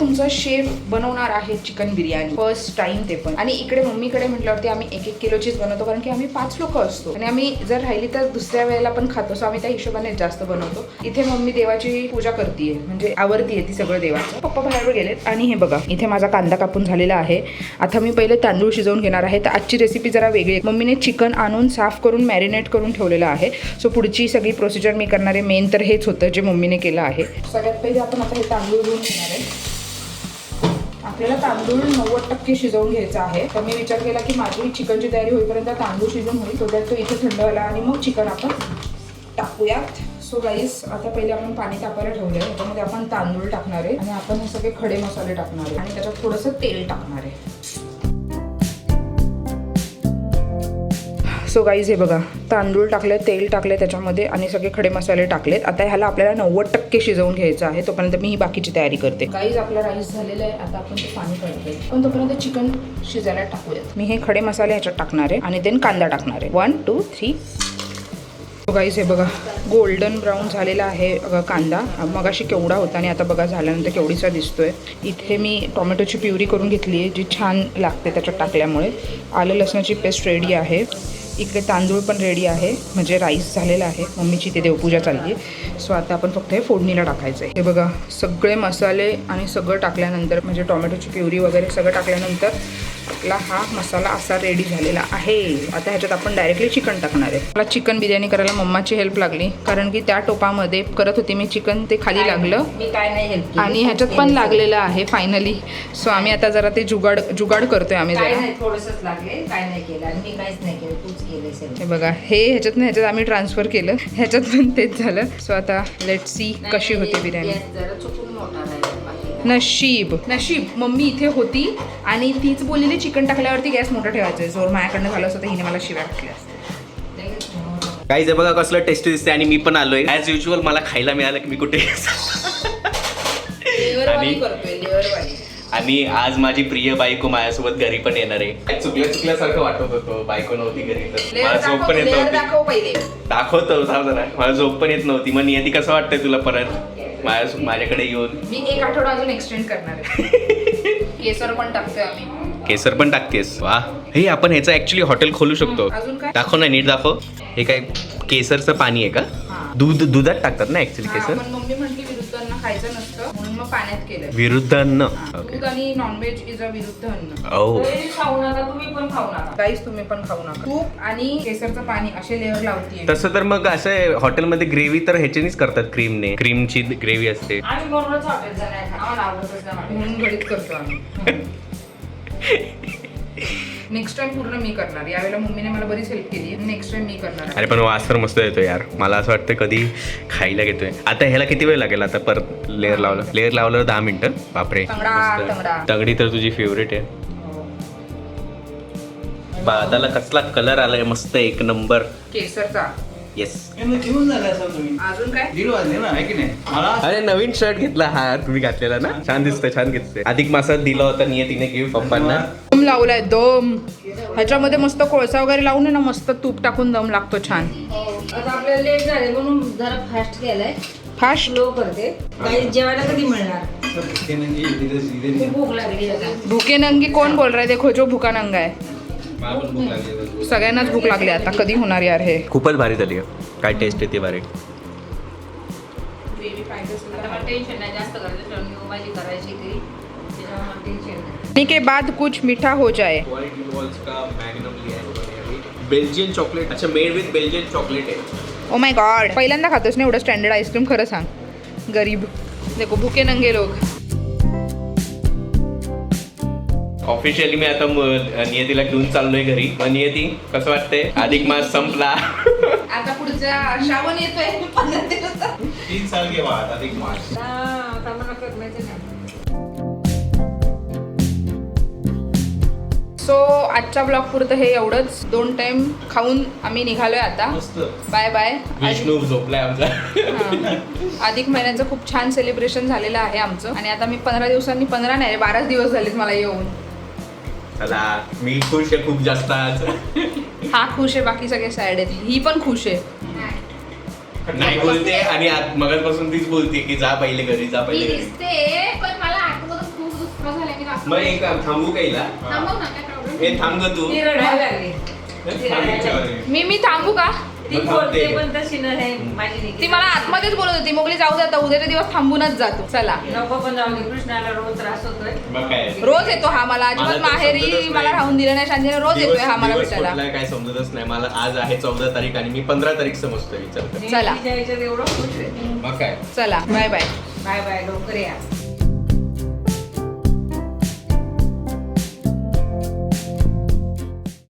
तुमचा शेफ बनवणार आहे चिकन बिर्याणी फर्स्ट टाइम ते पण. आणि इकडे मम्मीकडे म्हटल्यावरती आम्ही 1-1 किलोचीच बनवतो कारण की आम्ही 5 लोक असतो आणि आम्ही जर राहिली तर दुसऱ्या वेळेला पण खातो, सो आम्ही त्या हिशोबाने जास्त बनवतो. इथे मम्मी देवाची पूजा करतीये, म्हणजे आवरतीये ती सगळं देवाचं. पप्पा बाहेर गेलेत. आणि हे बघा इथे माझा कांदा कापून झालेला आहे. आता मी पहिले तांदूळ शिजवून घेणार आहे. तर आजची रेसिपी जरा वेगळी आहे. मम्मीने चिकन आणून साफ करून मॅरिनेट करून ठेवलेलं आहे. सो पुढची सगळी प्रोसिजर मी करणार आहे. मेन तर हेच होतं जे मम्मीने केलं आहे. सगळ्यात पहिले आपण आता हे तांदूळ धुवून घेणार आहे. आपल्याला तांदूळ 90% शिजवून घ्यायचा आहे. तर मी विचार केला की माझी चिकनची तयारी होईपर्यंत तांदूळ शिजून होईल, तो इथे थंड झाला आणि मग चिकन आपण टाकूयात. सो गाईस आता पहिले आपण पाणी तापायला ठेवलं आहे. त्याच्यामध्ये आपण तांदूळ टाकणार आहे आणि आपण हे सगळे खडे मसाले टाकणार आहे आणि त्याच्यात थोडंसं तेल टाकणार आहे. सो गाईज हे बघा तांदूळ टाकले, तेल टाकले त्याच्यामध्ये आणि सगळे खडे मसाले टाकलेत. आता ह्याला आपल्याला 90% शिजवून घ्यायचं आहे. तोपर्यंत मी ही बाकीची तयारी करते. गाईज आपला राईस झालेला आहे. आता आपण ते पाणी काढतोय पण तोपर्यंत चिकन शिजायला टाकूयात. मी हे खडे मसाले ह्याच्यात टाकणार आहे आणि देन कांदा टाकणार आहे. 1 2 3. गाईज हे बघा गोल्डन ब्राऊन झालेला आहे कांदा. मगाशी केवढा होता आणि आता बघा झाल्यानंतर केवढीसा दिसतोय. इथे मी टोमॅटोची प्युरी करून घेतली आहे जी छान लागते त्याच्यात टाकल्यामुळे. आलं लसणाची पेस्ट रेडी आहे. इकडे तांदूळ पण रेडी आहे, म्हणजे राईस झालेला आहे. मम्मीची ते देवपूजा चालली आहे. सो आता आपण फक्त हे फोडणीला टाकायचं आहे. हे बघा सगळे मसाले आणि सगळं टाकल्यानंतर म्हणजे टोमॅटोची प्युरी वगैरे सगळं टाकल्यानंतर आपला हा मसाला असा रेडी झालेला आहे. आता ह्याच्यात आपण डायरेक्टली चिकन टाकणार आहे. मला चिकन बिर्याणी करायला मम्माची हेल्प लागली कारण की त्या टोपामध्ये करत होती मी चिकन, ते खाली लागलं मी काय नाही हेल्प आणि ह्याच्यात पण लागलेलं आहे फायनली. सो आम्ही आता जरा ते जुगाड करतोय आम्ही काय जरा. नाही, थोडंसंच लागले, काय नाही केलं आणि मी काहीच नाही केलं, तूच केलं. हे बघा हे ह्याच्यात आम्ही ट्रान्सफर केलं, ह्याच्यात पण तेच झालं. सो आता लेट सी कशी होते बिर्याणी. जरा चुकून मोठा नाही. नशीब मम्मी इथे होती आणि तीच बोललेली चिकन टाकल्यावरती गॅस मोठा ठेवायचा. जोर माझ्याकडनं झालं असतं तर हिने मला शिव्या टाकल्या असत्या. काही जे बघा कसलं टेस्टी दिसते आणि मी पण आलोय ॲज युजल. मला खायला मिळालं की मी कुठे आणि आज माझी प्रिय बायको माझ्यासोबत घरी पण येणार आहे. चुकल्यासारखं वाटत होतं, बायको नव्हती घरी तर मला झोप पण येत नव्हती. दाखवतो जरा, मला झोप पण येत नव्हती. मग नियती कसं वाटतंय तुला परत माझ्याकडे येऊन? मी 1 आठवडा अजून एक्सटेंड करणार आहे. केसर पण टाकतोय आम्ही. केसर पण टाकतेस? वा. हे आपण ह्याचं ऍक्च्युली हॉटेल खोलू शकतो. अजून काय? दाखव ना, नीट दाखव. हे काय केसरचं पाणी आहे का? दुधात टाकतात ना ऍक्च्युली केसर. मम्मी म्हटली विरुद्ध अन्न खायचं नसतं म्हणून मग पाण्यात केलं. विरुद्ध अन्न. दूध आणि नॉनव्हेज इज अ विरुद्ध अन्न. ओ खाऊ नका, तुम्ही पण खाऊ नका. गाईस तुम्ही पण खाऊ नका. तूप आणि केसरचं पाणी असे लेअर लावतीये. तसं तर मग असं हॉटेलमध्ये ग्रेव्ही तर ह्याच्यानीच करतात, क्रीमची ग्रेव्ही असते. आम्ही म्हणूनच हॉटेल जाणार, आम्हाला आवडतच नाही म्हणून घरीच करतो आम्ही. नेक्स्ट टाइम पूर्ण मी करणार. यावेळेला मम्मीने मला बरीच हेल्प केली. नेक्स्ट टाइम मी करणार. अरे पण वास तर मस्त येतो यार. मला असं वाटतं कधी खायला घेतोय. आता ह्याला किती वेळ लागेल आता परत लेअर लावलं 10 मिनिटं. बापरे तंगडा. तंगडी तर तुझी फेवरेट आहे. बादाला कसला कलर आलाय मस्त, एक नंबर केसरचा. येस. अजून काय? 1:30 वाजले ना, आहे की नाही? मला अरे नवीन शर्ट घेतला हा तुम्ही घातलेला ना, छान दिसतंय. अधिक मासात दिला होता नियतीने गिफ्ट पप्पांना. दम लावलाय दम. ह्याच्यामध्ये मस्त कोळसा वगैरे लावून ना मस्त तूप टाकून दम लागतो छान. आता आपल्याला लेट झाले म्हणून जरा फास्ट केलाय. फास्ट स्लो करते. काही जेवायला कधी मिळणार? खूप भूक लागली आता. भूके नंगी कोण बोल रहा है? देखो जो भूका नंगा है. सगळ्यांनाच भूक लागली आता. कधी होणार यार हे? खूपच भारी झाली. काय टेस्ट येते भारी. टेन्शन नाही जास्त करायचं, भाजी करायची तरी त्याच्यामुळे टेन्शन नाही. पानी के बाद कुछ मीठा हो जाए. Belgian chocolate. अच्छा, मेड विथ बेल्जियन चॉकलेट आहे. ओ माय गॉड, पहिल्यांदा खातोस ना एवढं स्टँडर्ड आईस्क्रीम? खरं सांग. गरीब. देखो भूके नंगे लोग. ऑफिशियली मी आता नियतीला घेऊन चाललोय घरी. मग नियती कसं वाटतंय? अधिक मास संपला. आता पुढचा श्रावण येतोय 15 दिवस. 3 साल के बाद अधिक मास. आता मला करण्याचं नाही. सो आजच्या ब्लॉग पुरतं हे एवढंच. 2 टाइम खाऊन आम्ही निघालोय आता. मस्त. Bye bye. विष्णू झोपलाय आमचा. अधिक महिन्याचं खूप छान सेलिब्रेशन झालेलं आहे आमचं. आणि आता मी 15 दिवसांनी 15 नाही 12 दिवस झालेत मला येऊन. चला मी खुश आहे खूप जास्त आज. हा खुश आहे, बाकी सगळे सॅड आहेत. ही पण खुश आहे. नाही बोलते आणि मगाचपासून तीच बोलते की जा पहिले घरी, जा मी पहिले घरी. दिसते पण मला आतमधून मग एक थांबू काहीला थांबव ना, काय problem? हे थांब ग तू ती रडायला लागली. मी थांबू का ती बोलते पण तशी नाही माझी ती निकी. मला आतमध्येच बोलत होती मोगली जाऊ दे आता उद्याचा दिवस थांबूनच जातो चला नको पण जाऊ दे, कृष्णाला रोज त्रास होतोय. मग काय रोज येतो हा मला अजिबात मला तर समजतच माहेरी नाही. मला राहून दिलं नाही शांतीने रोज येतोय हा मला दिवस भेटायला कुठला काय समजतच नाही मला. आज आहे 14 तारीख आणि मी 15 तारीख समजतोय विचार कर. चला. तिच्या ह्याच्यात एवढं खुश आहे. मग काय चला बाय बाय बाय बाय, लवकर या.